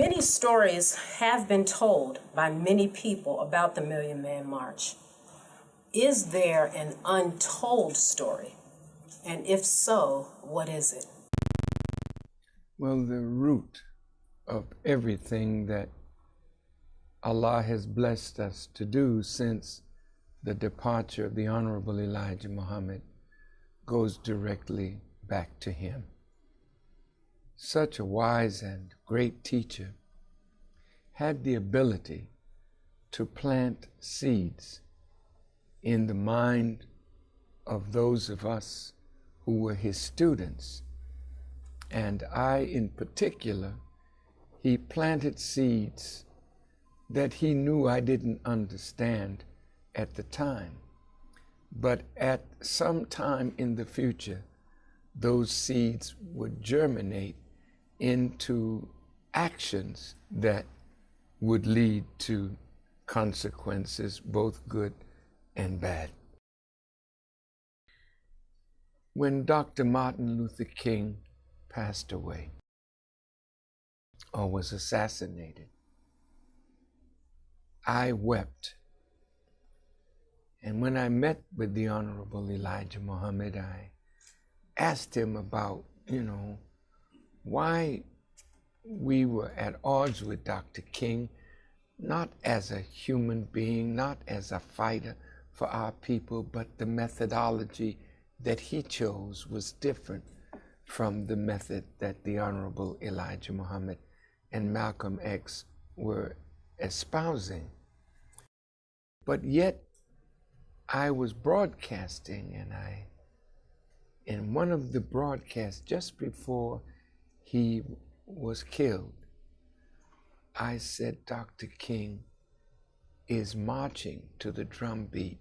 Many stories have been told by many people about the Million Man March. Is there an untold story? And if so, what is it? Well, the root of everything that Allah has blessed us to do since the departure of the Honorable Elijah Muhammad goes directly back to him. Such a wise and great teacher had the ability to plant seeds in the mind of those of us who were his students. And I, in particular, he planted seeds that he knew I didn't understand at the time. But at some time in the future, those seeds would germinate into actions that would lead to consequences, both good and bad. When Dr. Martin Luther King passed away or was assassinated, I wept. And when I met with the Honorable Elijah Muhammad, I asked him about, why we were at odds with Dr. King, not as a human being, not as a fighter for our people, but the methodology that he chose was different from the method that the Honorable Elijah Muhammad and Malcolm X were espousing. But yet, I was broadcasting, and in one of the broadcasts, just before he was killed, I said, Dr. King is marching to the drumbeat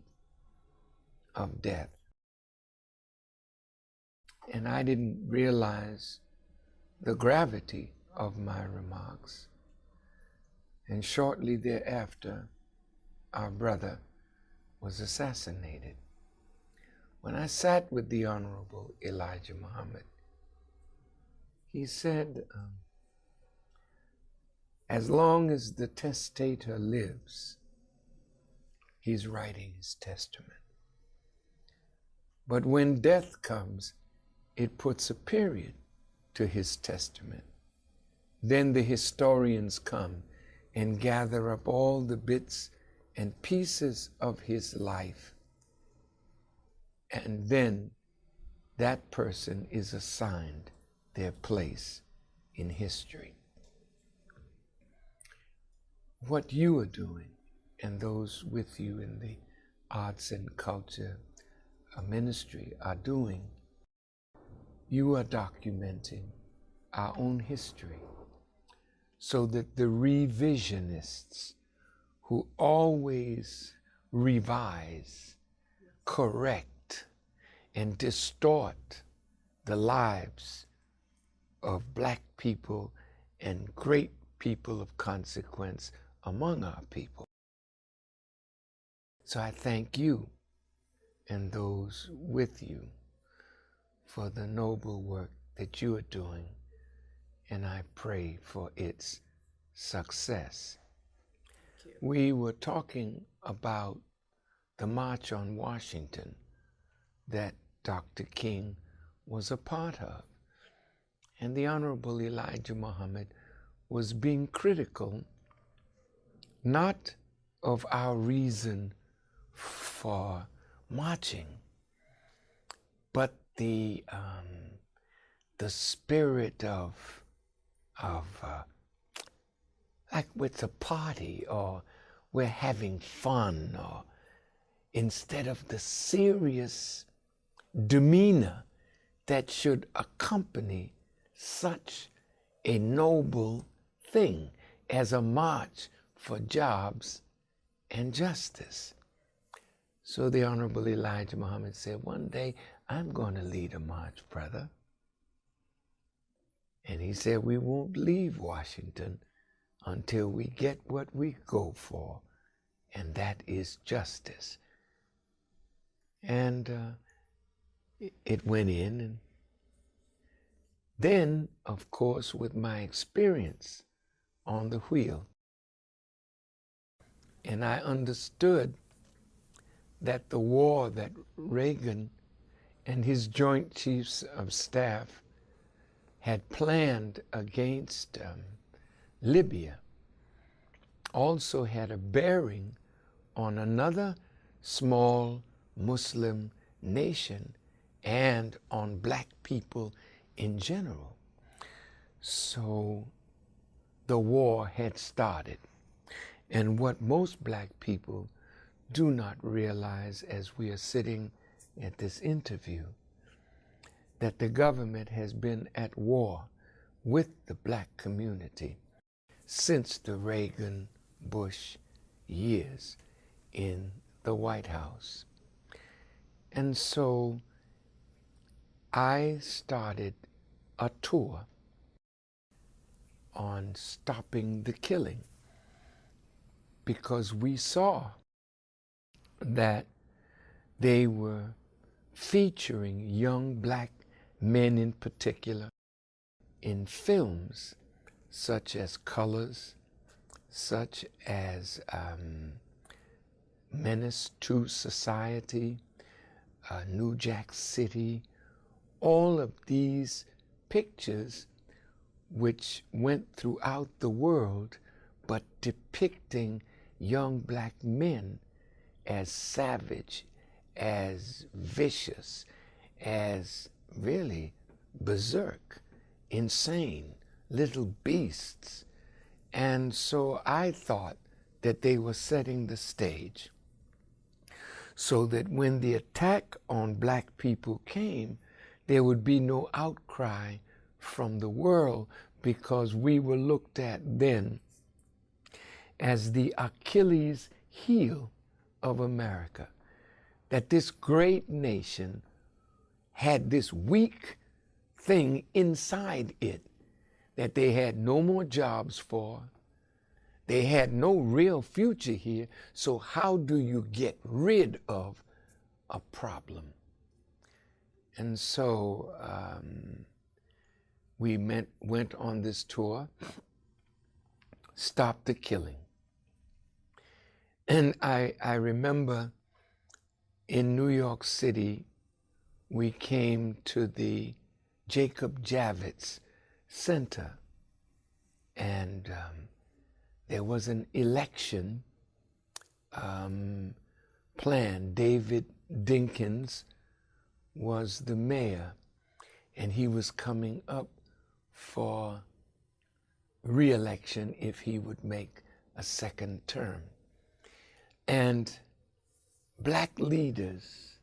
of death. And I didn't realize the gravity of my remarks. And shortly thereafter, our brother was assassinated. When I sat with the Honorable Elijah Muhammad, he said, as long as the testator lives, he's writing his testament. But when death comes, it puts a period to his testament. Then the historians come and gather up all the bits and pieces of his life. And then that person is assigned their place in history. What you are doing, and those with you in the arts and culture ministry are doing, you are documenting our own history so that the revisionists who always revise, correct, and distort the lives of Black people and great people of consequence among our people. So I thank you and those with you for the noble work that you are doing, and I pray for its success. We were talking about the March on Washington that Dr. King was a part of, and the Honorable Elijah Muhammad was being critical, not of our reason for marching, but the spirit of like with a party, or we're having fun, or instead of the serious demeanor that should accompany such a noble thing as a march for jobs and justice. So the Honorable Elijah Muhammad said, one day I'm going to lead a march, brother. And he said, we won't leave Washington until we get what we go for, and that is justice. And it went in, and then, of course, with my experience on the wheel. And I understood that the war that Reagan and his Joint Chiefs of Staff had planned against Libya also had a bearing on another small Muslim nation and on black people in general. So the war had started. And what most black people do not realize as we are sitting at this interview, that the government has been at war with the black community since the Reagan-Bush years in the White House. And so I started a tour on stopping the killing because we saw that they were featuring young black men in particular in films such as Colors, such as Menace to Society, New Jack City, all of these pictures which went throughout the world, but depicting young black men as savage, as vicious, as really berserk, insane, little beasts. And so I thought that they were setting the stage so that when the attack on black people came, there would be no outcry from the world, because we were looked at then as the Achilles heel of America, that this great nation had this weak thing inside it that they had no more jobs for. They had no real future here. So how do you get rid of a problem? And so we went on this tour, Stop the Killing. And I remember in New York City, we came to the Jacob Javits Center, and there was an election plan. David Dinkins was the mayor, and he was coming up for re-election if he would make a second term. And black leaders,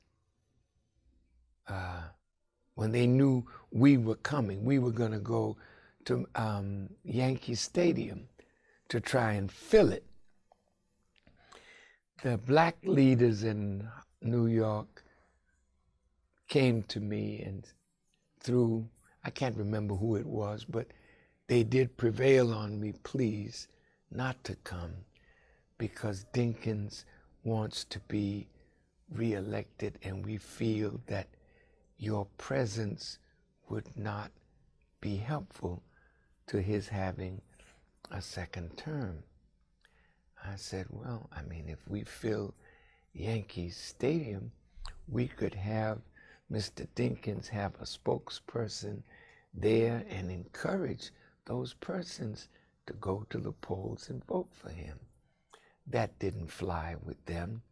when they knew we were coming, we were going to go to Yankee Stadium to try and fill it. The black leaders in New York came to me, and through, I can't remember who it was, but they did prevail on me, please, not to come, because Dinkins wants to be re-elected, and we feel that your presence would not be helpful to his having a second term. I said, well, I mean, if we fill Yankee Stadium, we could have Mr. Dinkins have a spokesperson there and encourage those persons to go to the polls and vote for him. That didn't fly with them.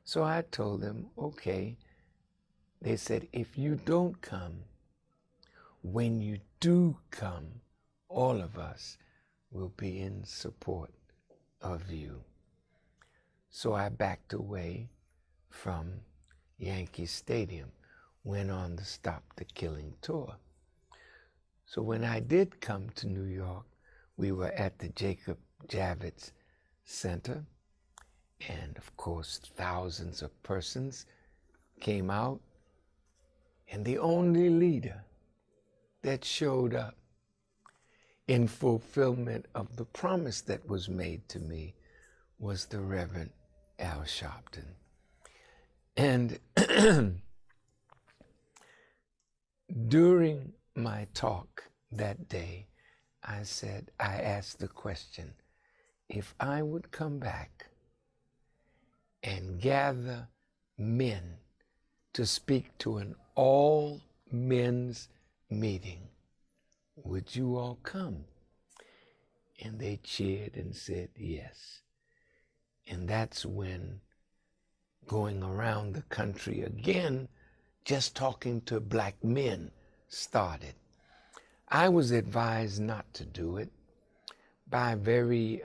So I told them, okay. They said, if you don't come, when you do come, all of us will be in support of you. So I backed away from Yankee Stadium, went on the Stop the Killing tour. So when I did come to New York, we were at the Jacob Javits Center, and of course thousands of persons came out, and the only leader that showed up in fulfillment of the promise that was made to me was the Reverend Al Sharpton. And during my talk that day, I said, I asked the question, if I would come back and gather men to speak to an all men's meeting, would you all come? And they cheered and said yes. And that's when going around the country again, just talking to black men started. I was advised not to do it by very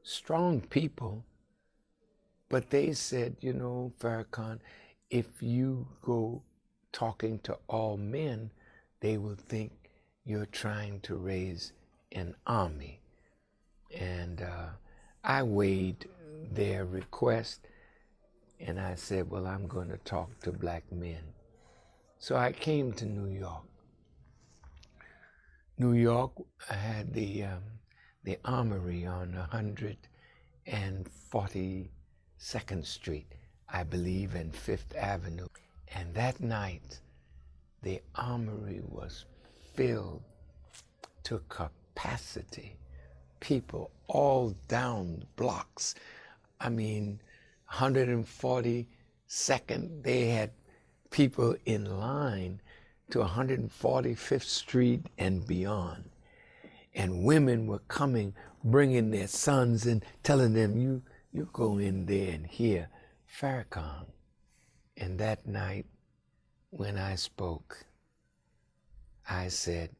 strong people, but they said, you know, Farrakhan, if you go talking to all men, they will think you're trying to raise an army. And I weighed their request, and I said, well, I'm going to talk to black men. So I came to New York. New York, I had the Armory on 142nd Street, I believe, and Fifth Avenue. And that night, the Armory was filled to capacity. People all down blocks. I mean, 142nd, they had people in line to 145th Street and beyond. And women were coming, bringing their sons and telling them, you go in there and hear Farrakhan. And that night, when I spoke, I said,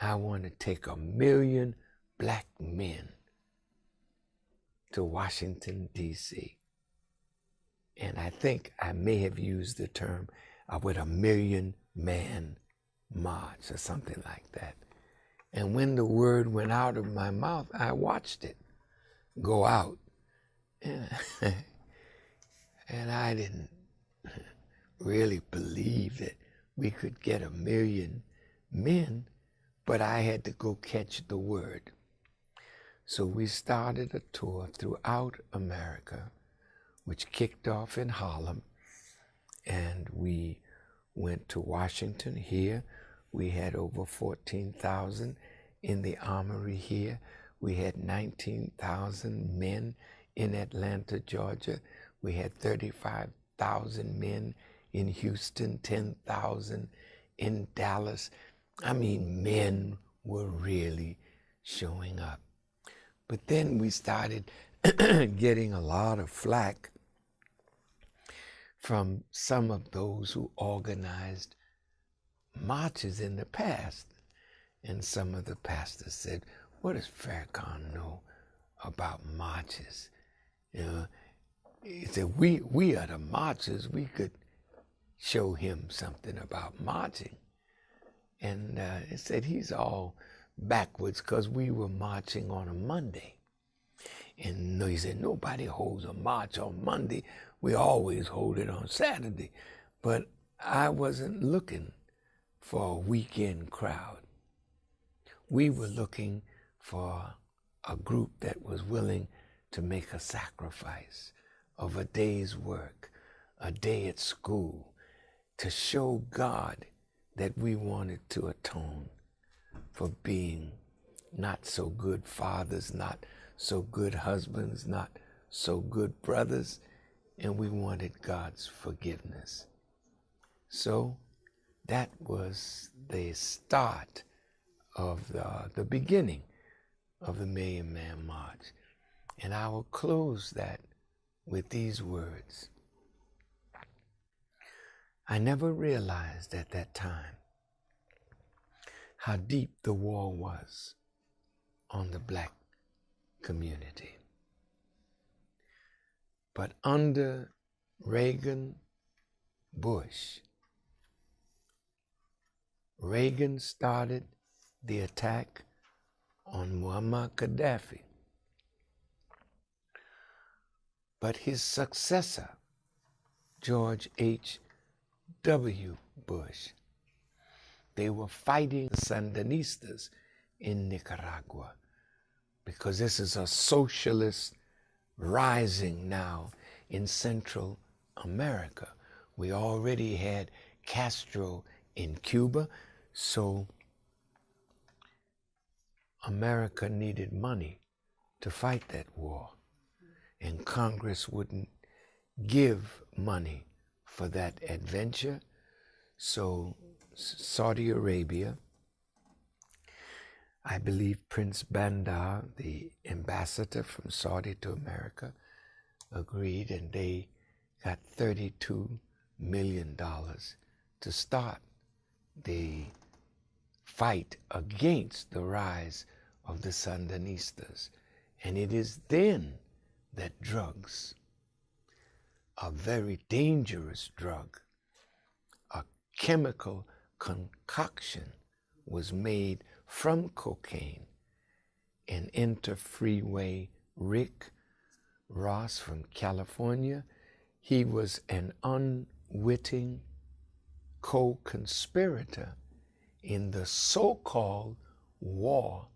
I want to take 1 million black men to Washington, D.C. And I think I may have used the term with 1 million man march or something like that. And when the word went out of my mouth, I watched it go out. And I didn't really believe that we could get 1 million men, but I had to go catch the word. So we started a tour throughout America, which kicked off in Harlem, and we went to Washington. Here we had over 14,000 in the Armory here. We had 19,000 men in Atlanta, Georgia. We had 35,000 men in Houston, 10,000 in Dallas. I mean, men were really showing up. But then we started getting a lot of flack from some of those who organized marches in the past. And some of the pastors said, what does Farrakhan know about marches? You know, he said, we are the marchers. We could show him something about marching. And he said he's all backwards because we were marching on a Monday. And he said, nobody holds a march on Monday. We always hold it on Saturday. But I wasn't looking for a weekend crowd. We were looking for a group that was willing to make a sacrifice of a day's work, a day at school, to show God that we wanted to atone for being not so good fathers, not so good husbands, not so good brothers, and we wanted God's forgiveness. So that was the start of the beginning of the Million Man March. And I will close that with these words. I never realized at that time how deep the war was on the black community. But under Reagan started the attack on Muammar Gaddafi. But his successor, George H.W. Bush, they were fighting the Sandinistas in Nicaragua, because this is a socialist rising now in Central America. We already had Castro in Cuba, so America needed money to fight that war, and Congress wouldn't give money for that adventure. So Saudi Arabia, I believe Prince Bandar, the ambassador from Saudi to America, agreed, and they got $32 million to start the fight against the rise of the Sandinistas. And it is then that drugs, a very dangerous drug, a chemical concoction, was made from cocaine. And enter Freeway Rick Ross from California. He was an unwitting co-conspirator in the so-called war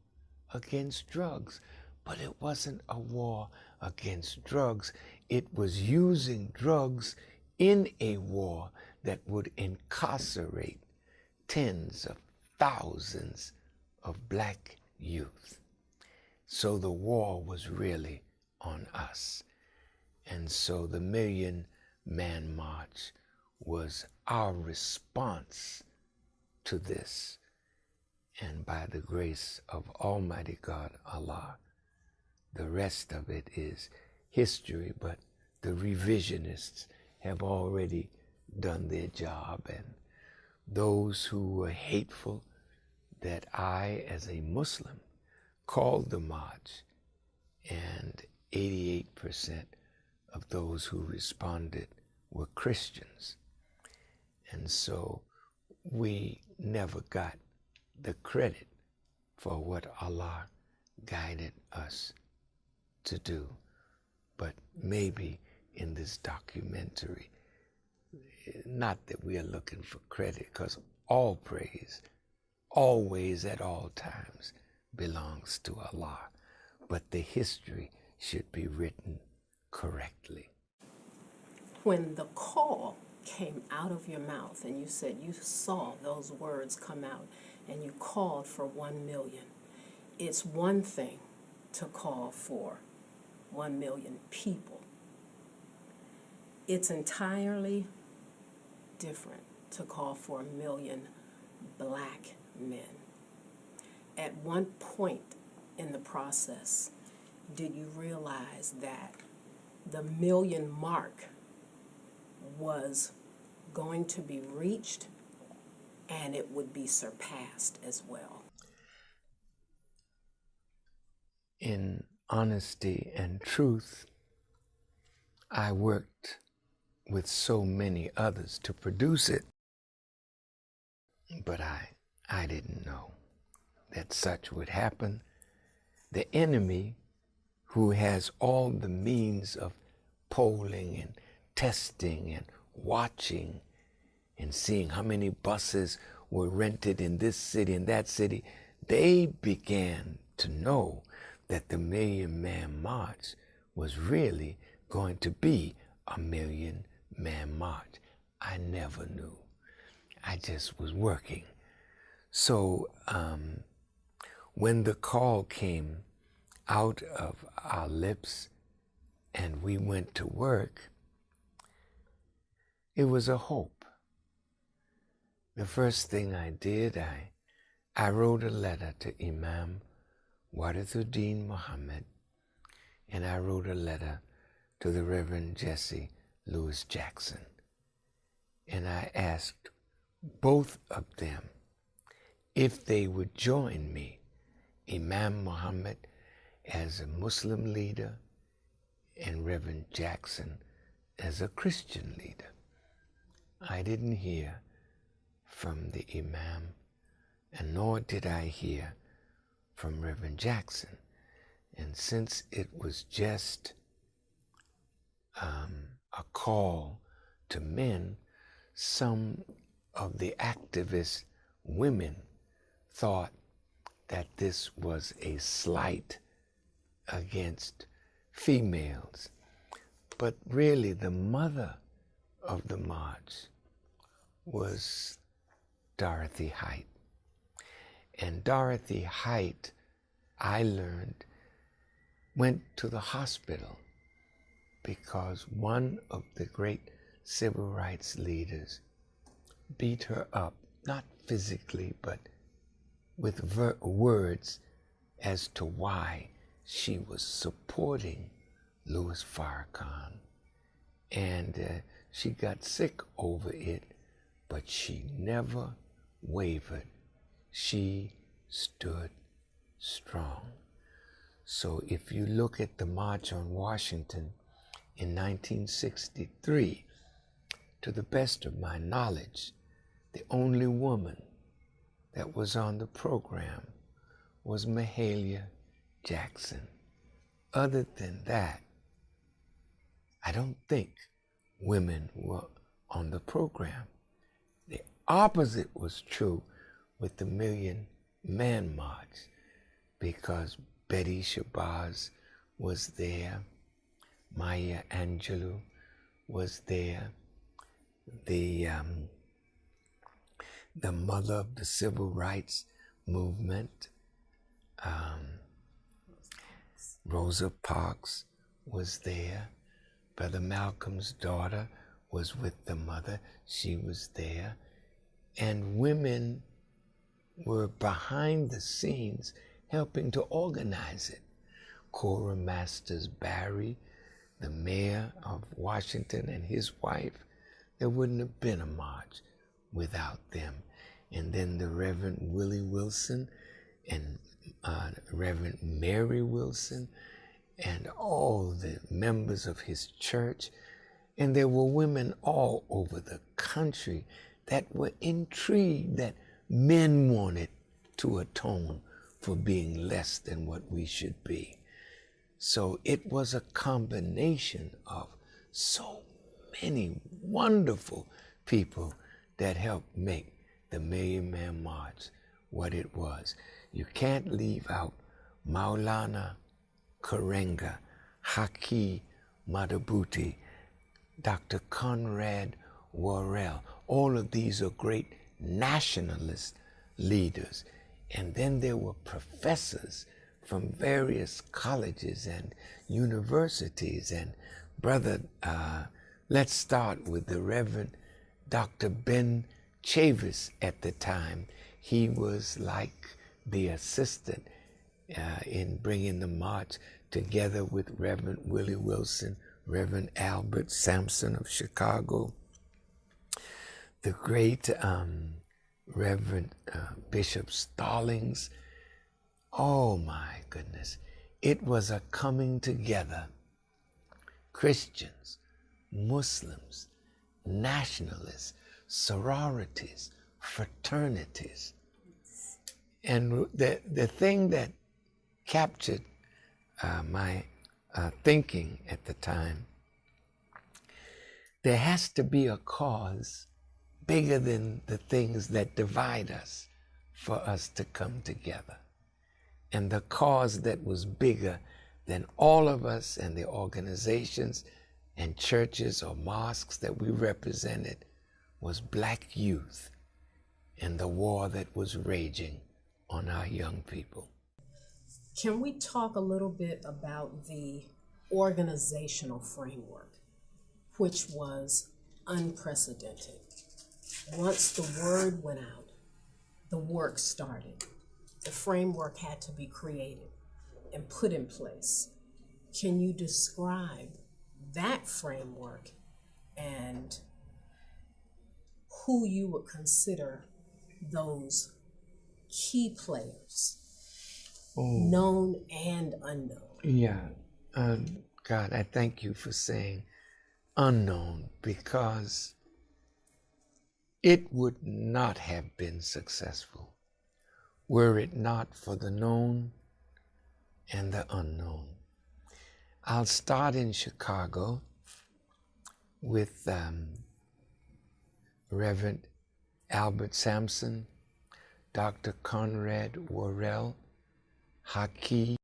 against drugs. But it wasn't a war against drugs. It was using drugs in a war that would incarcerate tens of thousands of black youth. So the war was really on us. And so the Million Man March was our response to this. And by the grace of Almighty God, Allah, the rest of it is history, but the revisionists have already done their job. And those who were hateful that I, as a Muslim, called the march, and 88% of those who responded were Christians. And so we never got the credit for what Allah guided us to do. But maybe in this documentary, not that we are looking for credit, because all praise, always at all times, belongs to Allah. But the history should be written correctly. When the call came out of your mouth and you said you saw those words come out and you called for 1 million, it's one thing to call for 1 million people. It's entirely different to call for 1 million black men. At one point in the process, did you realize that the 1 million mark was going to be reached and it would be surpassed as well? In honesty and truth, I worked with so many others to produce it, but I didn't know that such would happen. The enemy, who has all the means of polling and testing and watching and seeing how many buses were rented in this city and that city, they began to know that the Million Man March was really going to be a 1 million man march. I never knew. I just was working. So when the call came out of our lips and we went to work, it was a hope. The first thing I did, I wrote a letter to Imam Warithuddin Muhammad, and I wrote a letter to the Reverend Jesse Lewis Jackson. And I asked both of them if they would join me, Imam Muhammad as a Muslim leader and Reverend Jackson as a Christian leader. I didn't hear from the Imam, and nor did I hear from Reverend Jackson. And since it was just a call to men, some of the activist women thought that this was a slight against females. But really, the mother of the march was Dorothy Height. And Dorothy Height I learned, went to the hospital because one of the great civil rights leaders beat her up, not physically, but with words as to why she was supporting Louis Farrakhan. And she got sick over it, but she never wavered. She stood strong. So if you look at the March on Washington in 1963, to the best of my knowledge, the only woman that was on the program was Mahalia Jackson. Other than that, I don't think women were on the program. The opposite was true with the Million Man March, because Betty Shabazz was there, Maya Angelou was there, the mother of the civil rights movement, Rosa Parks was there. Brother Malcolm's daughter was with the mother. She was there. And women were behind the scenes helping to organize it. Cora Masters Barry, the mayor of Washington, and his wife, there wouldn't have been a march without them. And then the Reverend Willie Wilson and Reverend Mary Wilson and all the members of his church. And there were women all over the country that were intrigued that men wanted to atone for being less than what we should be. So it was a combination of so many wonderful people that helped make the Million Man March what it was. You can't leave out Maulana Karenga, Haki Madhubuti, Dr. Conrad Worrell. All of these are great nationalist leaders. And then there were professors from various colleges and universities. And brother, let's start with the Reverend Dr. Ben Chavis at the time. He was like the assistant in bringing the march together with Reverend Willie Wilson, Reverend Albert Sampson of Chicago, the great Reverend Bishop Stallings. Oh my goodness. It was a coming together. Christians, Muslims, nationalists, sororities, fraternities. And the thing that captured my thinking at the time, there has to be a cause bigger than the things that divide us for us to come together. And the cause that was bigger than all of us and the organizations and churches or mosques that we represented was black youth and the war that was raging on our young people. Can we talk a little bit about the organizational framework, which was unprecedented? Once the word went out, the work started. The framework had to be created and put in place. Can you describe that framework and who you would consider those key players, known and unknown? Yeah, God, I thank you for saying unknown, because it would not have been successful were it not for the known and the unknown. I'll start in Chicago with Reverend Albert Sampson, Dr. Conrad Worrell, Haki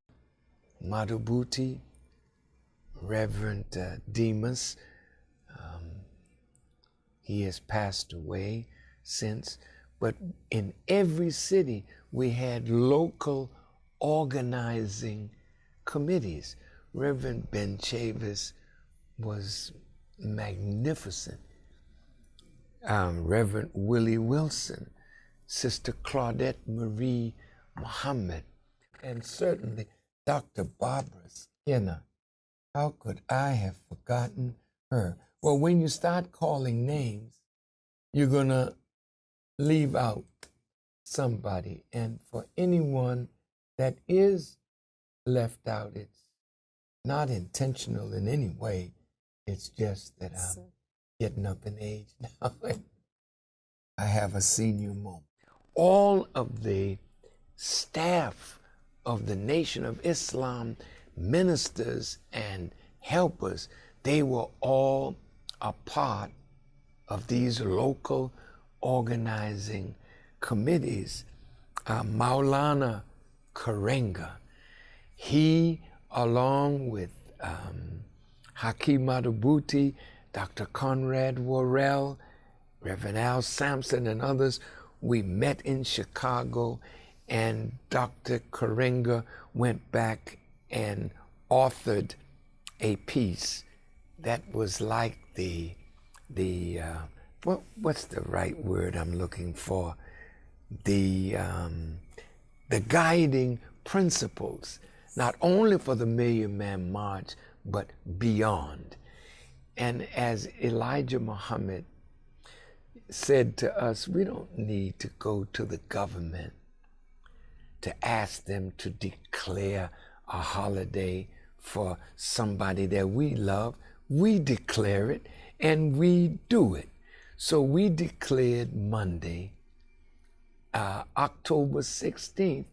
Madhubuti, Reverend Demas. He has passed away since, but in every city we had local organizing committees. Reverend Ben Chavis was magnificent. Reverend Willie Wilson, Sister Claudette Marie Muhammad, and certainly Dr. Barbara Skinner. How could I have forgotten her? Well, when you start calling names, you're going to leave out somebody. And for anyone that is left out, it's not intentional in any way. It's just that I'm getting up in age now. I have a senior moment. All of the staff of the Nation of Islam, ministers and helpers, they were all a part of these local organizing committees. Maulana Karenga, he, along with Hakeem Madabuti, Dr. Conrad Worrell, Reverend Al Sampson, and others, we met in Chicago, and Dr. Karenga went back and authored a piece that was like what's the right word I'm looking for? The guiding principles, not only for the Million Man March, but beyond. And as Elijah Muhammad said to us, we don't need to go to the government to ask them to declare a holiday for somebody that we love. We declare it and we do it. So we declared Monday, October 16th,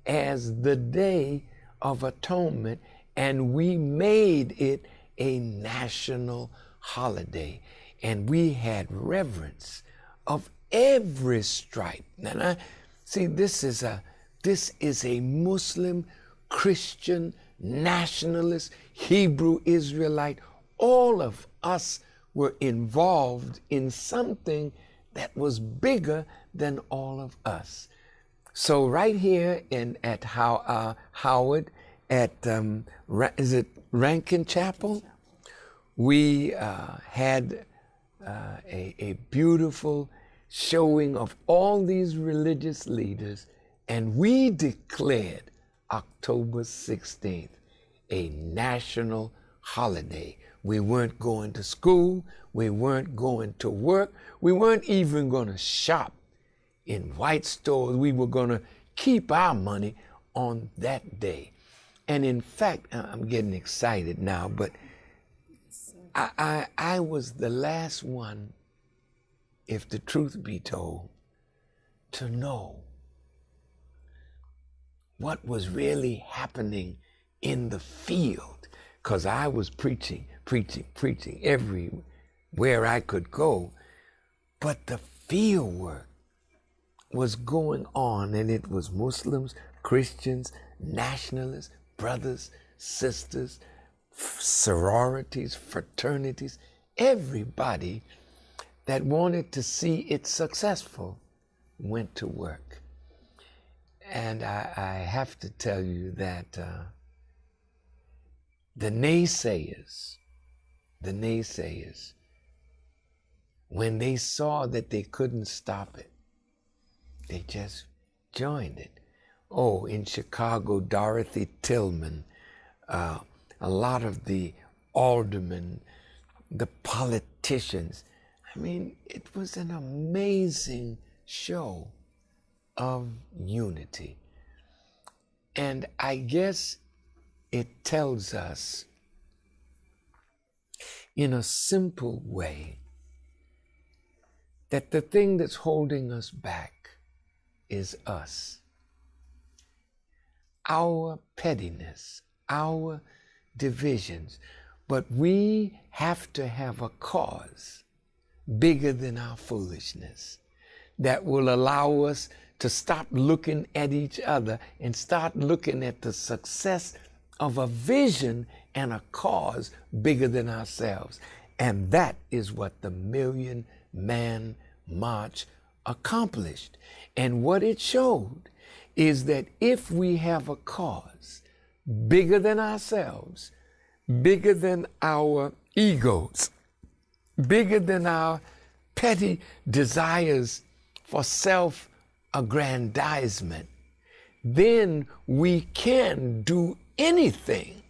as the Day of Atonement, and we made it a national holiday. And we had reverence of every stripe. And I see this is a Muslim, Christian, nationalist, Hebrew Israelite. All of us were involved in something that was bigger than all of us. So right here at Howard, at is it Rankin Chapel? We had a beautiful showing of all these religious leaders, and we declared October 16th a national holiday. We weren't going to school, we weren't going to work, we weren't even going to shop in white stores. We were going to keep our money on that day. And in fact, I'm getting excited now, but I was the last one, if the truth be told, to know what was really happening in the field, because I was preaching everywhere I could go. But the field work was going on, and it was Muslims, Christians, nationalists, brothers, sisters, sororities, fraternities, everybody that wanted to see it successful went to work. And I have to tell you that the naysayers, when they saw that they couldn't stop it, they just joined it. Oh, in Chicago, Dorothy Tillman, a lot of the aldermen, the politicians. I mean, it was an amazing show of unity. And I guess it tells us in a simple way that the thing that's holding us back is us. Our pettiness, our divisions. But we have to have a cause bigger than our foolishness that will allow us to stop looking at each other and start looking at the success of a vision and a cause bigger than ourselves. And that is what the Million Man March accomplished. And what it showed is that if we have a cause bigger than ourselves, bigger than our egos, bigger than our petty desires for self-aggrandizement, then we can do anything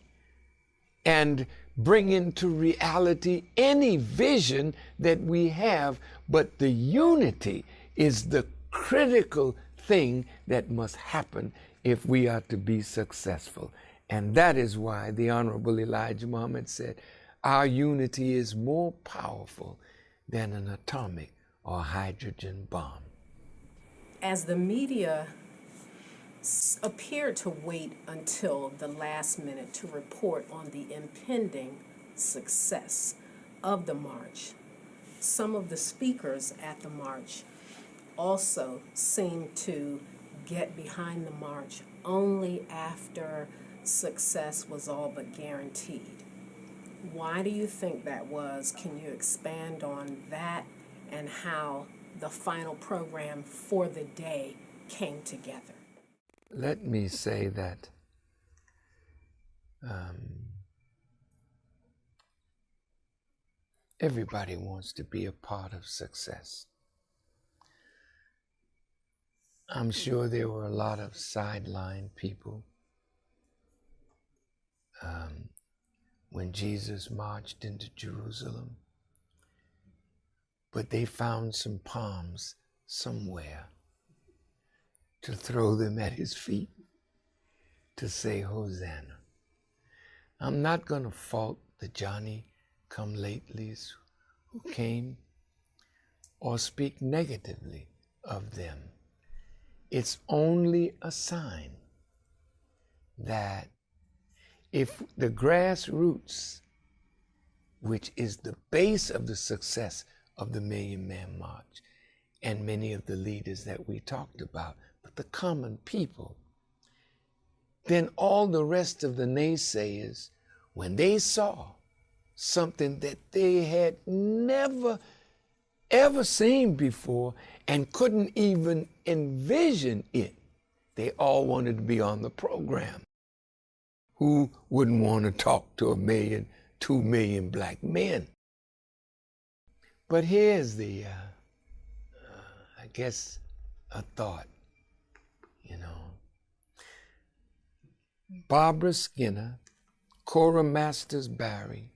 and bring into reality any vision that we have. But the unity is the critical thing that must happen if we are to be successful. And that is why the Honorable Elijah Muhammad said, our unity is more powerful than an atomic or hydrogen bomb. As the media appeared to wait until the last minute to report on the impending success of the march, some of the speakers at the march also seemed to get behind the march only after success was all but guaranteed. Why do you think that was? Can you expand on that and how the final program for the day came together? Let me say that everybody wants to be a part of success. I'm sure there were a lot of sideline people when Jesus marched into Jerusalem, but they found some palms somewhere to throw them at his feet to say Hosanna. I'm not going to fault the Johnny-come-latelys who came or speak negatively of them. It's only a sign that if the grassroots, which is the base of the success of the Million Man March and many of the leaders that we talked about, but the common people, then all the rest of the naysayers, when they saw something that they had never ever seen before and couldn't even envision it, they all wanted to be on the program. Who wouldn't want to talk to 1 million, 2 million black men? But here's the, I guess, a thought, you know. Barbara Skinner, Cora Masters Barry,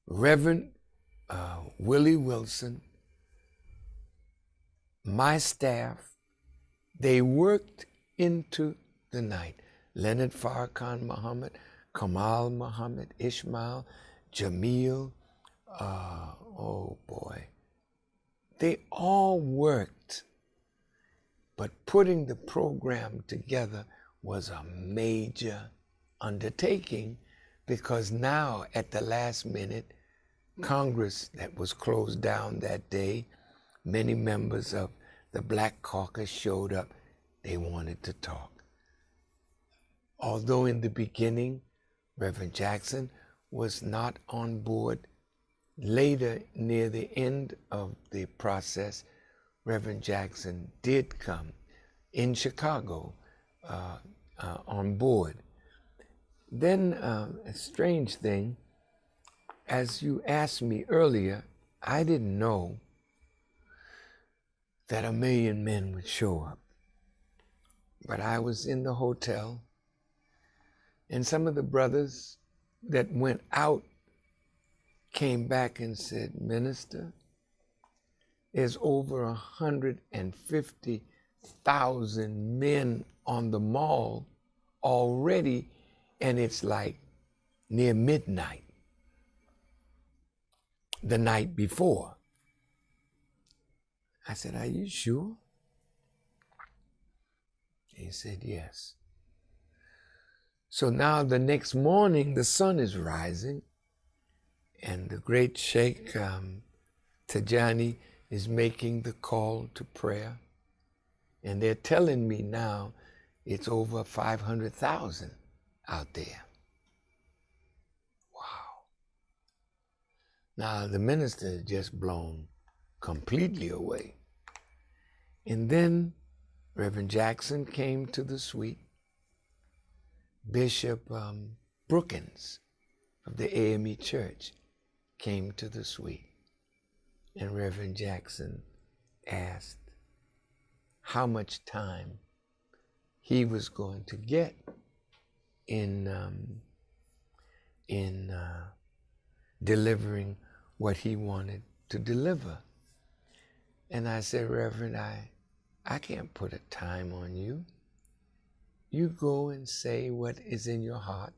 Reverend Willie Wilson, my staff, they worked into the night. Leonard Farrakhan Muhammad, Kamal Muhammad, Ishmael, Jamil, oh boy. They all worked, but putting the program together was a major undertaking, because now at the last minute, Congress that was closed down that day, many members of the Black Caucus showed up. They wanted to talk. Although in the beginning, Reverend Jackson was not on board, later near the end of the process, Reverend Jackson did come in Chicago on board. Then a strange thing, as you asked me earlier, I didn't know that 1 million men would show up. But I was in the hotel, and some of the brothers that went out came back and said, Minister, there's over 150,000 men on the mall already, and it's like near midnight the night before. I said, are you sure? He said, yes. So now the next morning, the sun is rising, and the great Sheikh Tajani is making the call to prayer. And they're telling me now it's over 500,000 out there. Wow. Now the minister is just blown completely away. And then Reverend Jackson came to the suite. Bishop Brookins of the AME Church came to the suite. And Reverend Jackson asked how much time he was going to get in delivering what he wanted to deliver. And I said, Reverend, I can't put a time on you. You go and say what is in your heart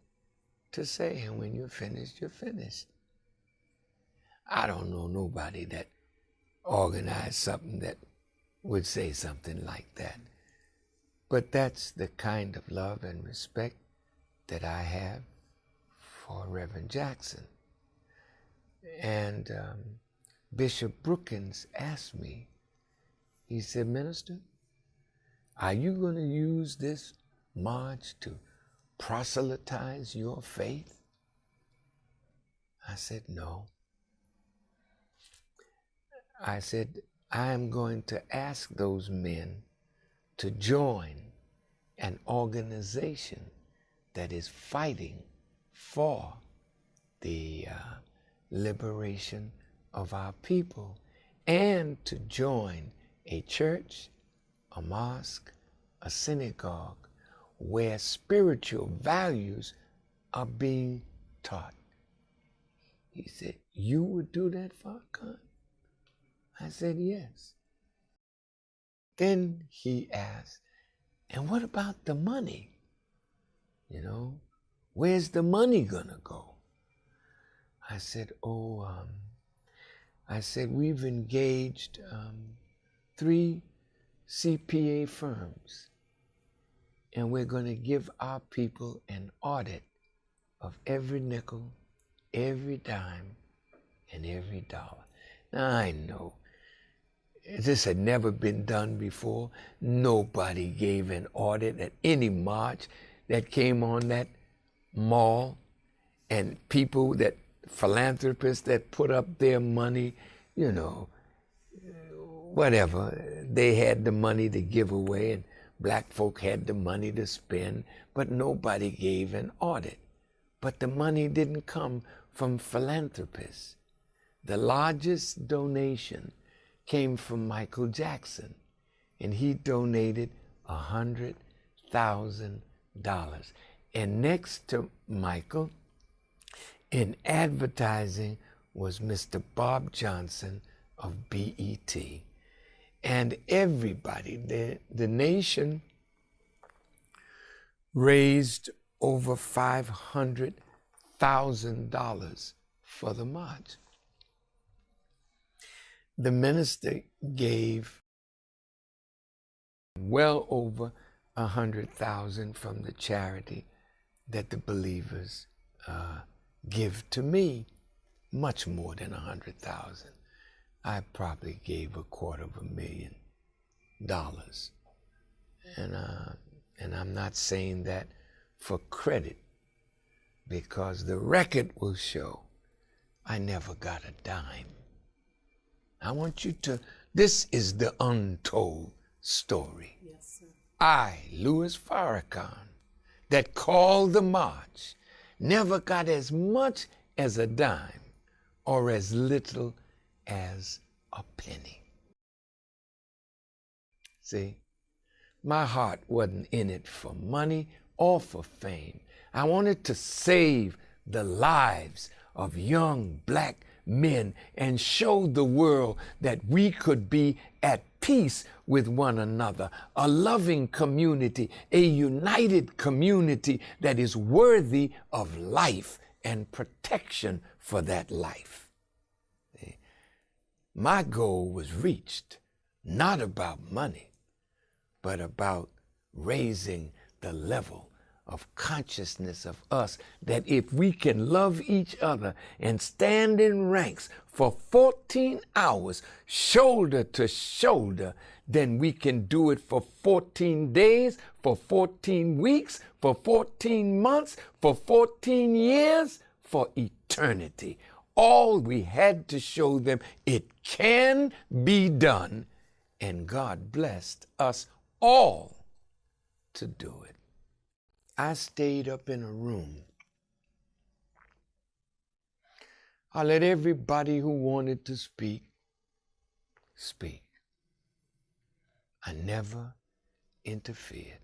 to say, and when you're finished, you're finished. I don't know nobody that organized something that would say something like that. But that's the kind of love and respect that I have for Reverend Jackson. And Bishop Brookins asked me, he said, Minister, are you going to use this march to proselytize your faith? I said, no. I said, I am going to ask those men to join an organization that is fighting for the liberation of our people, and to join a church, a mosque, a synagogue, where spiritual values are being taught. He said, you would do that, Farrakhan? I said, yes. Then he asked, and what about the money? You know, where's the money gonna go? I said, we've engaged 3 CPA firms, and we're going to give our people an audit of every nickel, every dime, and every dollar. Now, I know this had never been done before. Nobody gave an audit at any march that came on that mall, and people that, philanthropists that put up their money, you know, whatever. They had the money to give away, and black folk had the money to spend, but nobody gave an audit. But the money didn't come from philanthropists. The largest donation came from Michael Jackson, and he donated $100,000. And next to Michael, in advertising, was Mr. Bob Johnson of BET. And everybody, the nation raised over $500,000 for the march. The minister gave well over $100,000 from the charity that the believers give to me, much more than $100,000. I probably gave $250,000, and I'm not saying that for credit, because the record will show I never got a dime. I want you to, this is the untold story. Yes, sir. I, Louis Farrakhan, that called the march, never got as much as a dime or as little as a penny. See, my heart wasn't in it for money or for fame. I wanted to save the lives of young black men and show the world that we could be at peace with one another, a loving community, a united community that is worthy of life and protection for that life. My goal was reached, not about money, but about raising the level of consciousness of us, that if we can love each other and stand in ranks for 14 hours, shoulder to shoulder, then we can do it for 14 days, for 14 weeks, for 14 months, for 14 years, for eternity. All we had to show them, it can be done, and God blessed us all to do it. I stayed up in a room. I let everybody who wanted to speak, speak. I never interfered.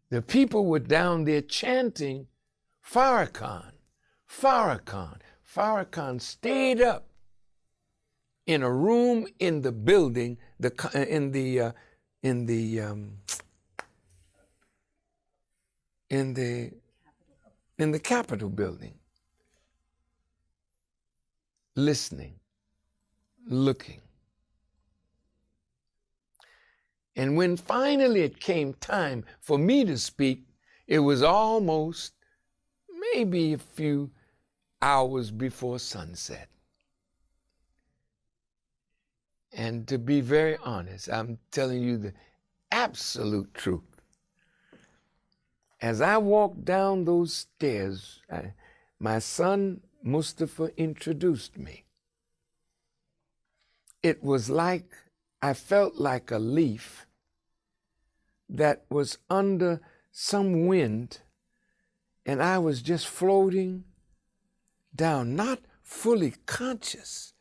The people were down there chanting, Farrakhan, Farrakhan. Farrakhan stayed up in a room in the building, in the Capitol building, listening, looking. And when finally it came time for me to speak, it was almost maybe a few hours before sunset. And to be very honest, I'm telling you the absolute truth. As I walked down those stairs, my son Mustafa introduced me. It was like I felt like a leaf that was under some wind, and I was just floating down, not fully conscious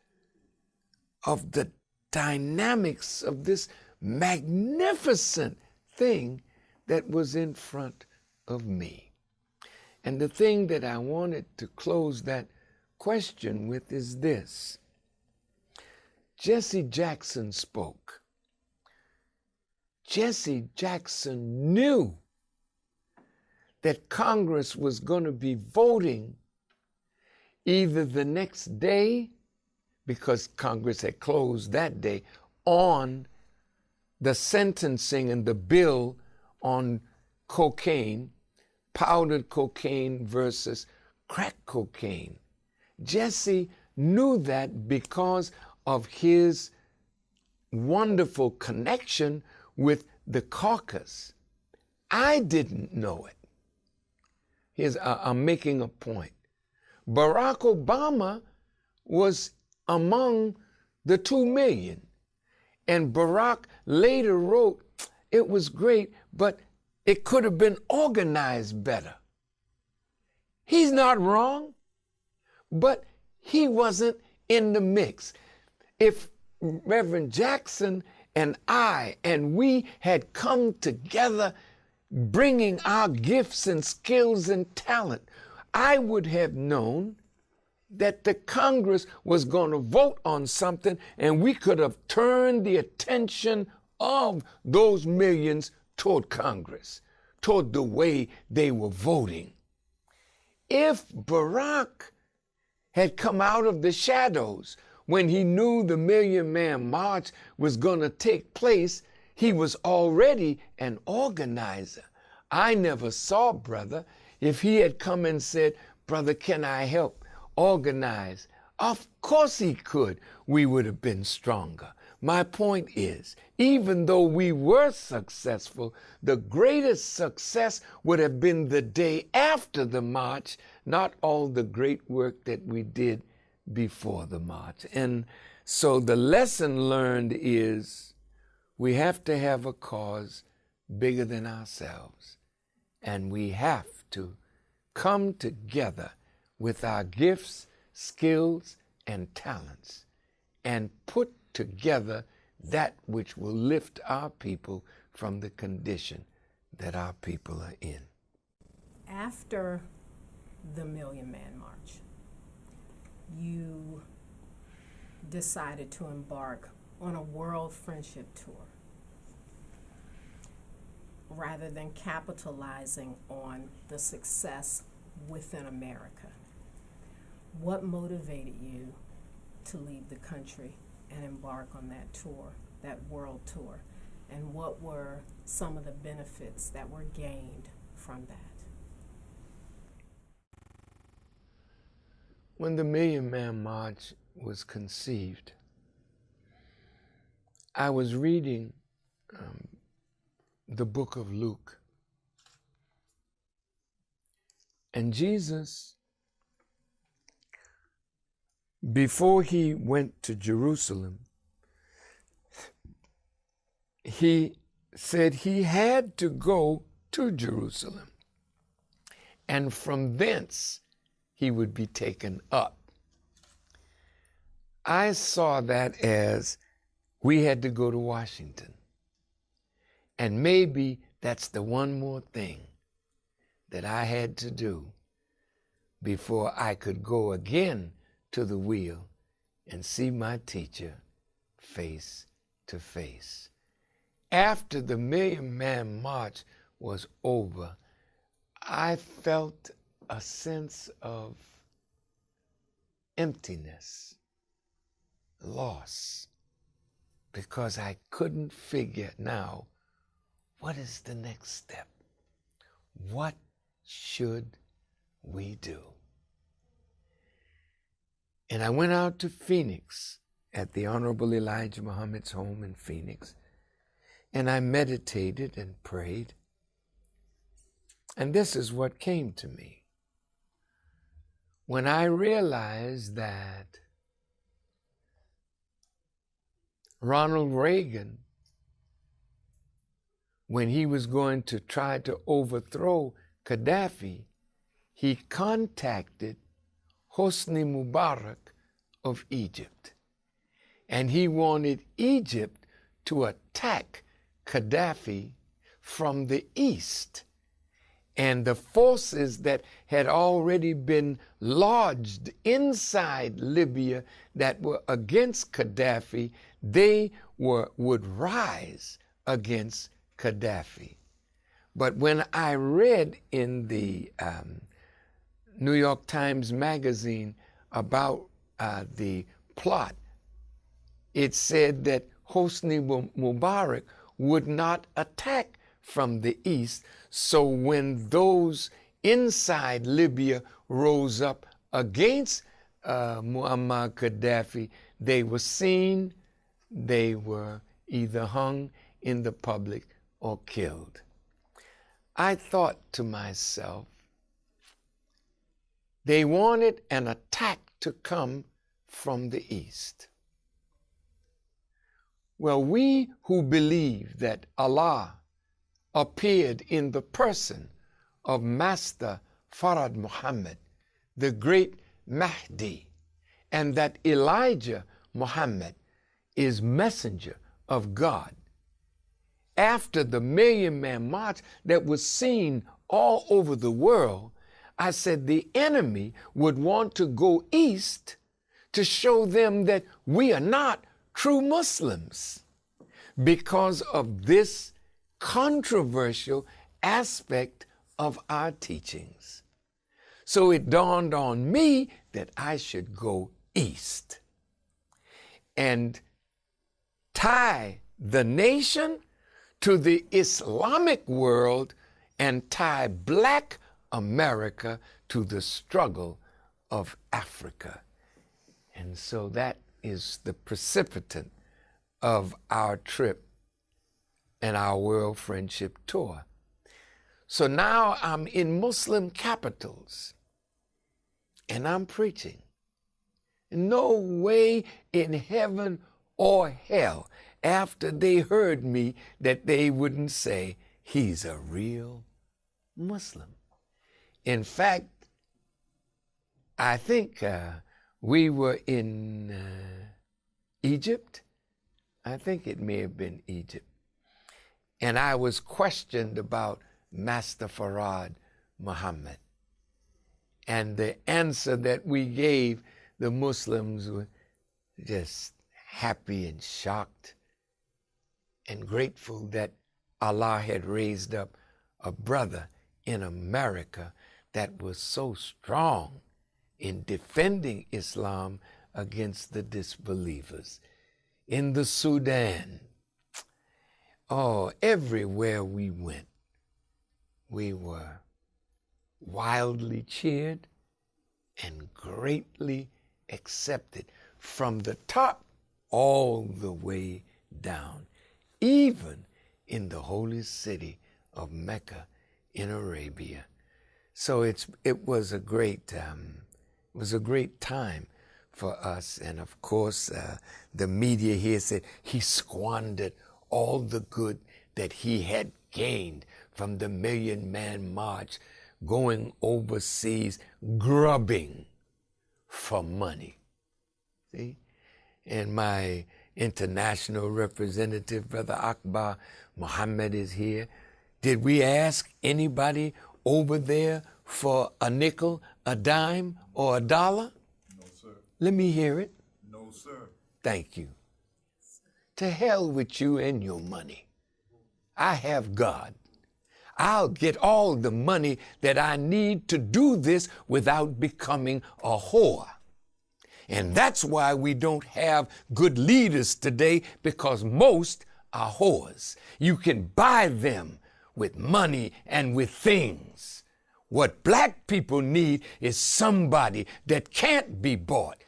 of the dynamics of this magnificent thing that was in front of me. And the thing that I wanted to close that question with is this. Jesse Jackson spoke. Jesse Jackson knew that Congress was going to be voting either the next day, because Congress had closed that day, on the sentencing and the bill on cocaine, powdered cocaine versus crack cocaine. Jesse knew that because of his wonderful connection with the caucus. I didn't know it. I'm making a point. Barack Obama was among the 2 million. And Barack later wrote, it was great, but it could have been organized better. He's not wrong, but he wasn't in the mix. If Reverend Jackson and we had come together bringing our gifts and skills and talent, I would have known that the Congress was going to vote on something, and we could have turned the attention of those millions toward Congress, toward the way they were voting. If Barack had come out of the shadows when he knew the Million Man March was going to take place, he was already an organizer. I never saw Brother. If he had come and said, Brother, can I help organize? Of course he could. We would have been stronger. My point is, even though we were successful, the greatest success would have been the day after the march, not all the great work that we did before the march. And so the lesson learned is we have to have a cause bigger than ourselves, and we have to come together with our gifts, skills, and talents and put together that which will lift our people from the condition that our people are in. After the Million Man March, you decided to embark on a world friendship tour rather than capitalizing on the success within America. What motivated you to leave the country and embark on that tour, that world tour? And what were some of the benefits that were gained from that? When the Million Man March was conceived, I was reading the book of Luke. And Jesus, before he went to Jerusalem, he said he had to go to Jerusalem, and from thence he would be taken up. I saw that as we had to go to Washington. And maybe that's the one more thing that I had to do before I could go again to the wheel and see my teacher face to face. After the Million Man March was over, I felt a sense of emptiness, loss, because I couldn't figure now, what is the next step? What should we do? And I went out to Phoenix at the Honorable Elijah Muhammad's home in Phoenix, and I meditated and prayed. And this is what came to me. When I realized that Ronald Reagan, when he was going to try to overthrow Gaddafi, he contacted Hosni Mubarak of Egypt. And he wanted Egypt to attack Gaddafi from the east. And the forces that had already been lodged inside Libya that were against Gaddafi, they would rise against Gaddafi. But when I read in the New York Times Magazine about the plot, it said that Hosni Mubarak would not attack from the east. So when those inside Libya rose up against Muammar Gaddafi, they were seen, they were either hung in the public or killed. I thought to myself, they wanted an attack to come from the east. Well, we who believe that Allah appeared in the person of Master Farad Muhammad, the great Mahdi, and that Elijah Muhammad is messenger of God. After the Million Man March that was seen all over the world, I said the enemy would want to go east to show them that we are not true Muslims because of this controversial aspect of our teachings. So it dawned on me that I should go east and tie the nation to the Islamic world and tie Black America to the struggle of Africa. And so that is the precipitant of our trip and our World Friendship Tour. So now I'm in Muslim capitals and I'm preaching. No way in heaven or hell after they heard me that they wouldn't say, he's a real Muslim. In fact, I think we were in Egypt. I think it may have been Egypt. And I was questioned about Master Farad Muhammad. And the answer that we gave, the Muslims were just happy and shocked and grateful that Allah had raised up a brother in America that was so strong in defending Islam against the disbelievers. In the Sudan, everywhere we went, we were wildly cheered and greatly accepted from the top all the way down, even in the holy city of Mecca in Arabia. So it was a great time for us. And of course, the media here said he squandered all the good that he had gained from the Million Man March, going overseas, grubbing for money. See? And my international representative, Brother Akbar Muhammad, is here. Did we ask anybody over there for a nickel, a dime, or a dollar? No, sir. Let me hear it. No, sir. Thank you. To hell with you and your money. I have God. I'll get all the money that I need to do this without becoming a whore. And that's why we don't have good leaders today, because most are whores. You can buy them with money and with things. What black people need is somebody that can't be bought,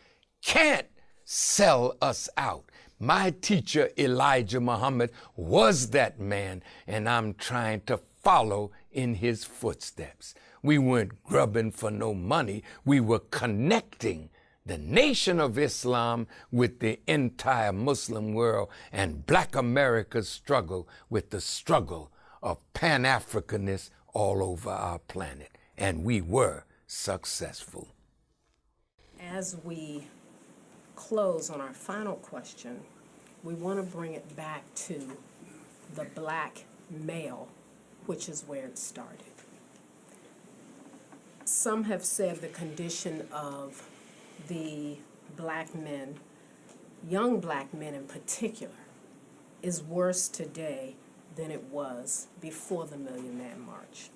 can't sell us out. My teacher, Elijah Muhammad, was that man, and I'm trying to follow in his footsteps. We weren't grubbing for no money. We were connecting the Nation of Islam with the entire Muslim world, and Black America's struggle with the struggle of Pan-Africanists all over our planet. And we were successful. As we close on our final question, we want to bring it back to the black male, which is where it started. Some have said the condition of the black men, young black men in particular, is worse today than it was before the Million Man March.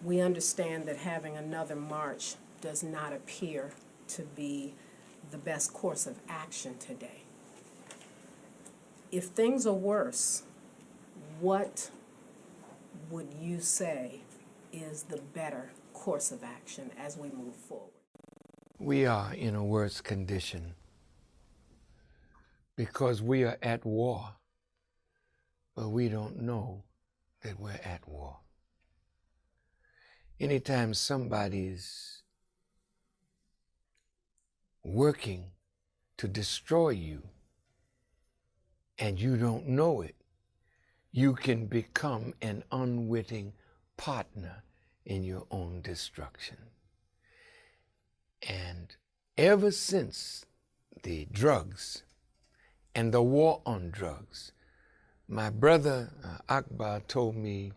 We understand that having another march does not appear to be the best course of action today. If things are worse, what would you say is the better course of action as we move forward? We are in a worse condition because we are at war, but we don't know that we're at war. Anytime somebody's working to destroy you and you don't know it, you can become an unwitting partner in your own destruction. And ever since the drugs and the war on drugs, my brother Akbar told me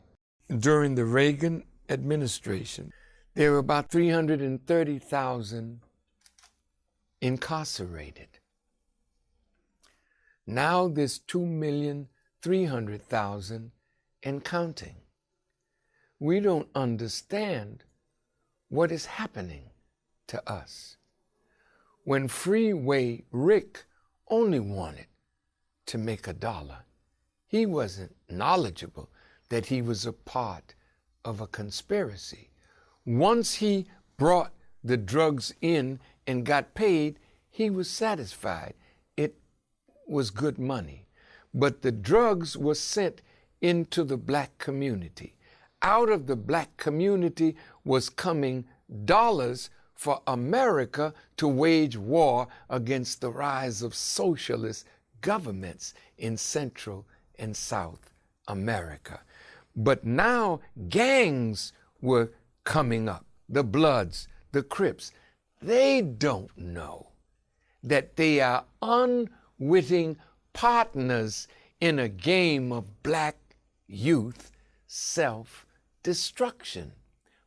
during the Reagan administration, there were about 330,000 incarcerated. Now there's 2,300,000 and counting. We don't understand what is happening to us. When Freeway Rick only wanted to make $1, he wasn't knowledgeable that he was a part of a conspiracy. Once he brought the drugs in and got paid, he was satisfied. It was good money. But the drugs were sent into the black community. Out of the black community was coming dollars for America to wage war against the rise of socialist governments in Central and South America. But now gangs were coming up, the Bloods, the Crips. They don't know that they are unwitting partners in a game of black youth self-destruction.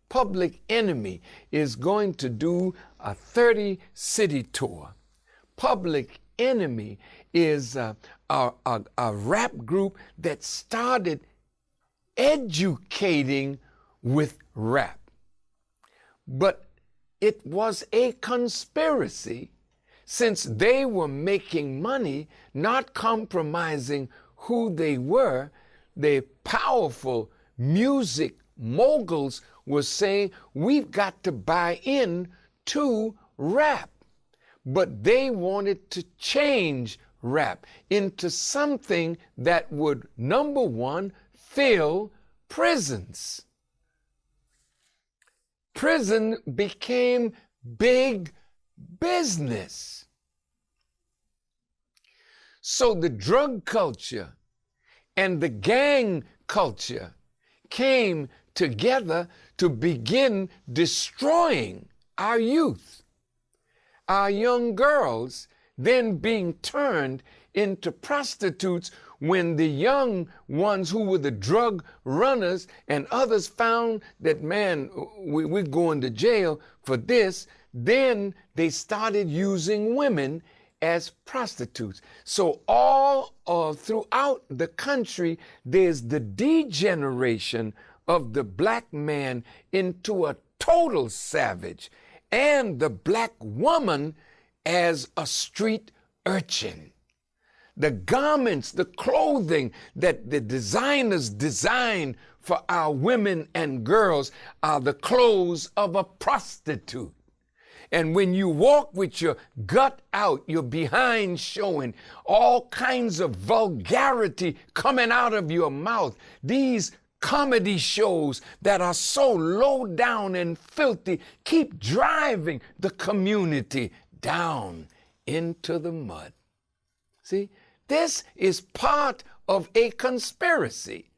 Public Enemy is going to do a 30-city tour. Public Enemy is a rap group that started educating with rap. But it was a conspiracy, since they were making money, not compromising who they were. The powerful music moguls were saying, we've got to buy in to rap. But they wanted to change rap into something that would, number one, fill prisons. Prison became big business. So the drug culture and the gang culture came together to begin destroying our youth. Our young girls then being turned into prostitutes when the young ones who were the drug runners and others found that, man, we're going to jail for this, then they started using women as prostitutes. So all throughout the country, there's the degeneration of the black man into a total savage, and the black woman as a street urchin. The garments, the clothing that the designers design for our women and girls are the clothes of a prostitute. And when you walk with your gut out, your behind showing, all kinds of vulgarity coming out of your mouth, these comedy shows that are so low down and filthy keep driving the community down into the mud. See, this is part of a conspiracy.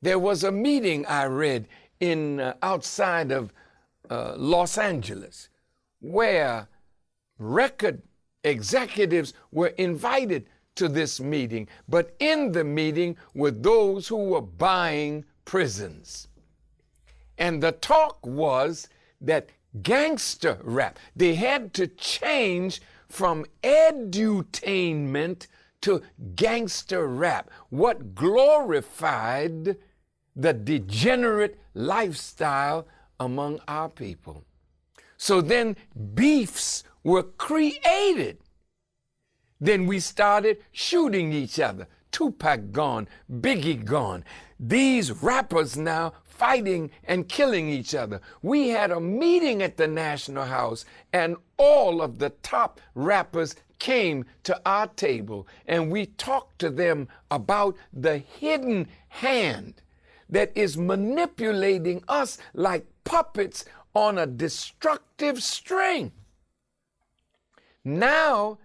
There was a meeting I read in outside of Los Angeles where record executives were invited to this meeting, but in the meeting were those who were buying prisons. And the talk was that gangster rap, they had to change from edutainment to gangster rap, what glorified the degenerate lifestyle among our people. So then beefs were created. Then we started shooting each other. Tupac gone, Biggie gone. These rappers now fighting and killing each other. We had a meeting at the National House, and all of the top rappers came to our table, and we talked to them about the hidden hand that is manipulating us like puppets on a destructive string. Now,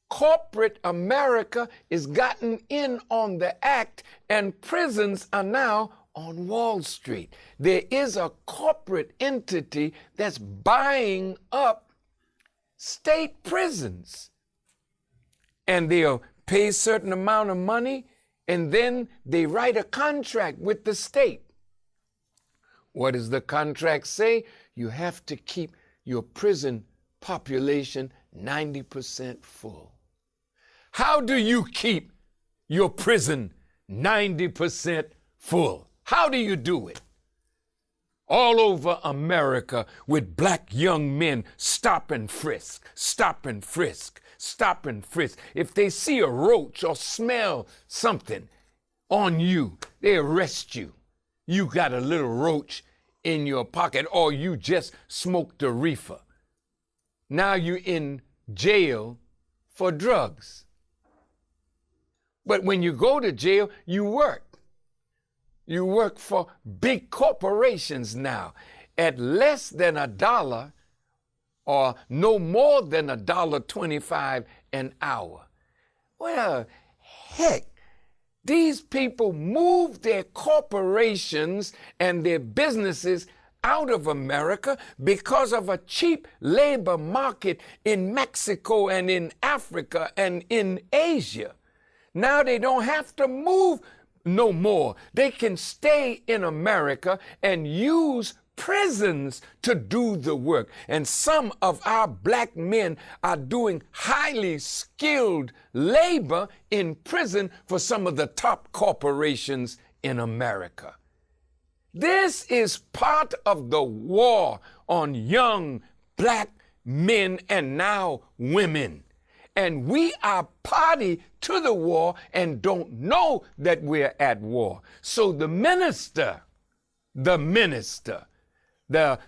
corporate America is gotten in on the act, and prisons are now on Wall Street. There is a corporate entity that's buying up state prisons. And they'll pay a certain amount of money, and then they write a contract with the state. What does the contract say? You have to keep your prison population 90% full. How do you keep your prison 90% full? How do you do it? All over America with black young men stop and frisk, stop and frisk, stop and frisk. If they see a roach or smell something on you, they arrest you. You got a little roach in your pocket, or you just smoked a reefer. Now you're in jail for drugs. But when you go to jail, you work. You work for big corporations now at less than $1 or no more than $1.25 an hour. Well, heck, these people move their corporations and their businesses out of America because of a cheap labor market in Mexico and in Africa and in Asia. Now they don't have to move no more. They can stay in America and use prisons to do the work. And some of our black men are doing highly skilled labor in prison for some of the top corporations in America. This is part of the war on young black men and now women. And we are party to the war and don't know that we're at war. So the minister, the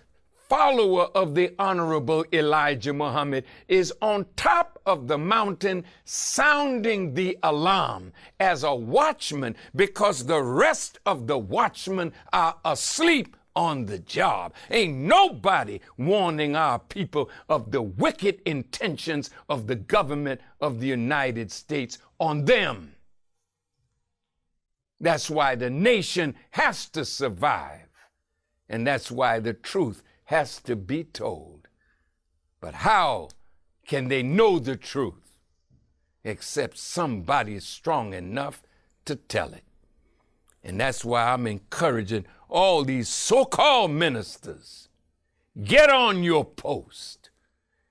follower of the Honorable Elijah Muhammad, is on top of the mountain sounding the alarm as a watchman, because the rest of the watchmen are asleep on the job. Ain't nobody warning our people of the wicked intentions of the government of the United States on them. That's why the nation has to survive. And that's why the truth has to be told. But how can they know the truth except somebody is strong enough to tell it? And that's why I'm encouraging all these so-called ministers, get on your post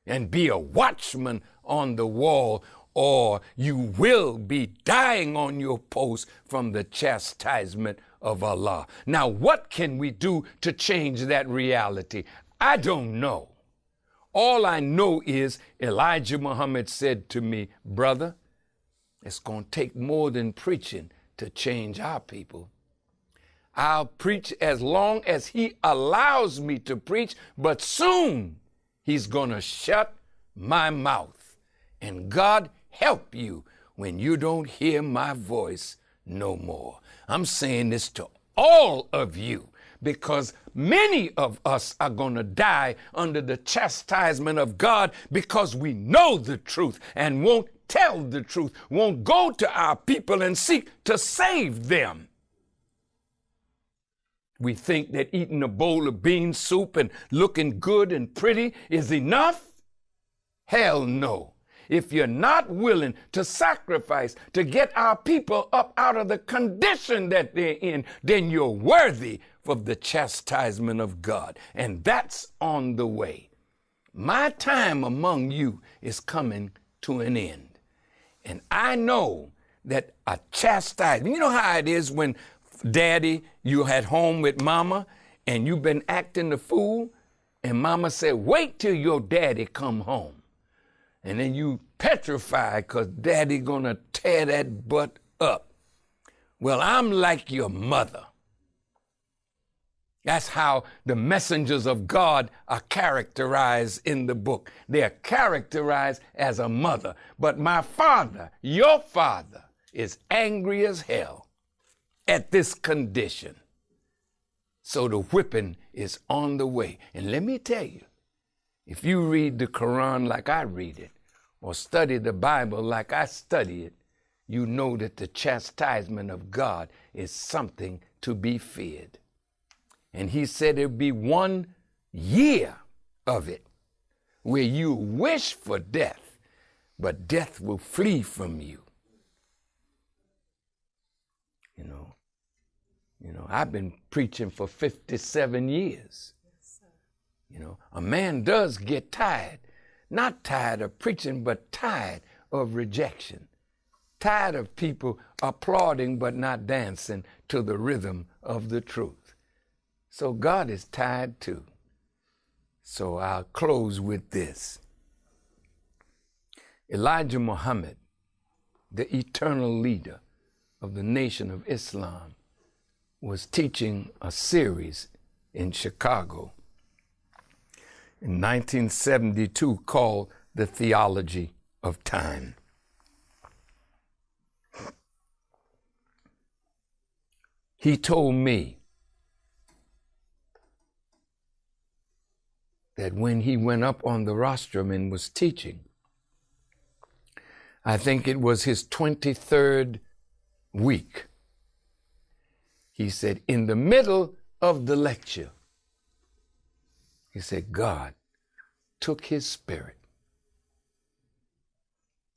and be a watchman on the wall, or you will be dying on your post from the chastisement of Allah. Now, what can we do to change that reality? I don't know. All I know is Elijah Muhammad said to me, brother, it's going to take more than preaching to change our people. I'll preach as long as he allows me to preach, but soon he's going to shut my mouth. And God help you when you don't hear my voice no more. I'm saying this to all of you because many of us are going to die under the chastisement of God because we know the truth and won't tell the truth, won't go to our people and seek to save them. We think that eating a bowl of bean soup and looking good and pretty is enough? Hell no. If you're not willing to sacrifice to get our people up out of the condition that they're in, then you're worthy of the chastisement of God. And that's on the way. My time among you is coming to an end. And I know that a chastisement, you know how it is when daddy, you at home with mama and you've been acting the fool and mama said, wait till your daddy come home. And then you petrified because daddy gonna tear that butt up. Well, I'm like your mother. That's how the messengers of God are characterized in the book. They are characterized as a mother. But my father, your father, is angry as hell at this condition. So the whipping is on the way. And let me tell you, if you read the Quran like I read it, or study the Bible like I study it, you know that the chastisement of God is something to be feared. And he said there'd be 1 year of it where you wish for death, but death will flee from you. You know, I've been preaching for 57 years. A man does get tired, not tired of preaching, but tired of rejection, tired of people applauding but not dancing to the rhythm of the truth. So God is tired too. So I'll close with this. Elijah Muhammad, the eternal leader of the Nation of Islam, was teaching a series in Chicago in 1972 called The Theology of Time. He told me that when he went up on the rostrum and was teaching, I think it was his 23rd week, he said, in the middle of the lecture, he said, God took his spirit.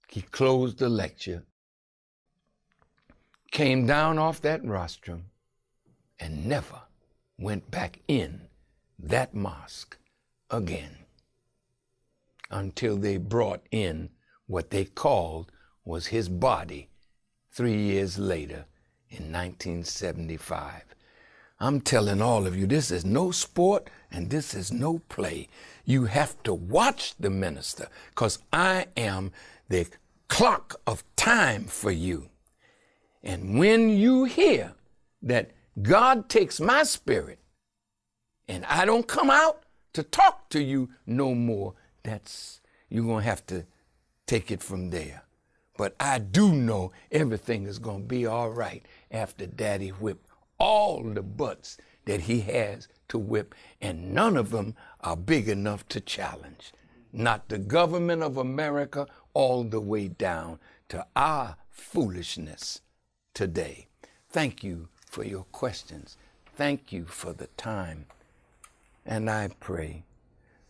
He closed the lecture, came down off that rostrum, and never went back in that mosque again until they brought in what they called was his body 3 years later in 1975. I'm telling all of you, this is no sport and this is no play. You have to watch the minister because I am the clock of time for you. And when you hear that God takes my spirit and I don't come out to talk to you no more, you're going to have to take it from there. But I do know everything is going to be all right after Daddy whipped all the butts that he has to whip, and none of them are big enough to challenge. Not the government of America, all the way down to our foolishness today. Thank you for your questions. Thank you for the time. And I pray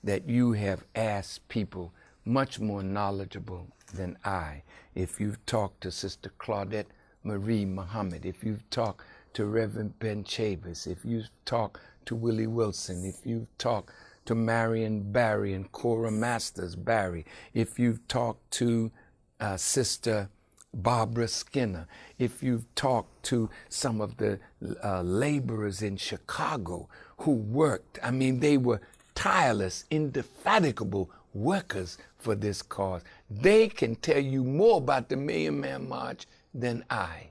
that you have asked people much more knowledgeable than I. If you've talked to Sister Claudette Marie Muhammad, if you've talked to Reverend Ben Chavis, if you've talked to Willie Wilson, if you've talked to Marion Barry and Cora Masters Barry, if you've talked to Sister Barbara Skinner, if you've talked to some of the laborers in Chicago who worked, I mean, they were tireless, indefatigable workers for this cause. They can tell you more about the Million Man March than I.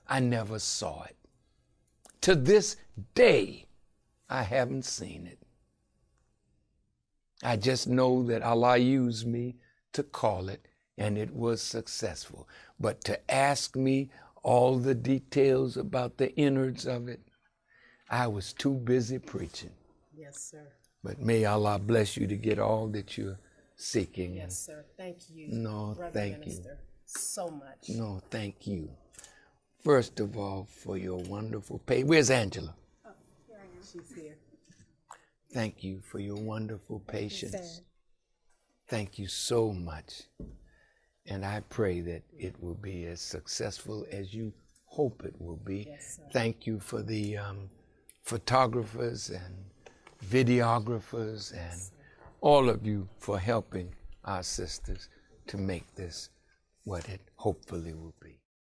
I never saw it. To this day, I haven't seen it. I just know that Allah used me to call it, and it was successful. But to ask me all the details about the innards of it, I was too busy preaching. Yes, sir. But may Allah bless you to get all that you're seeking. Yes, sir. Thank you. No, Brother thank Minister, so much. No, thank you. First of all, for your wonderful patience. Where's Angela? Oh, here I am. She's here. Thank you for your wonderful patience. Thank you so much. And I pray that it will be as successful as you hope it will be. Yes, sir. Thank you for the photographers and videographers and all of you for helping our sisters to make this what it hopefully will be.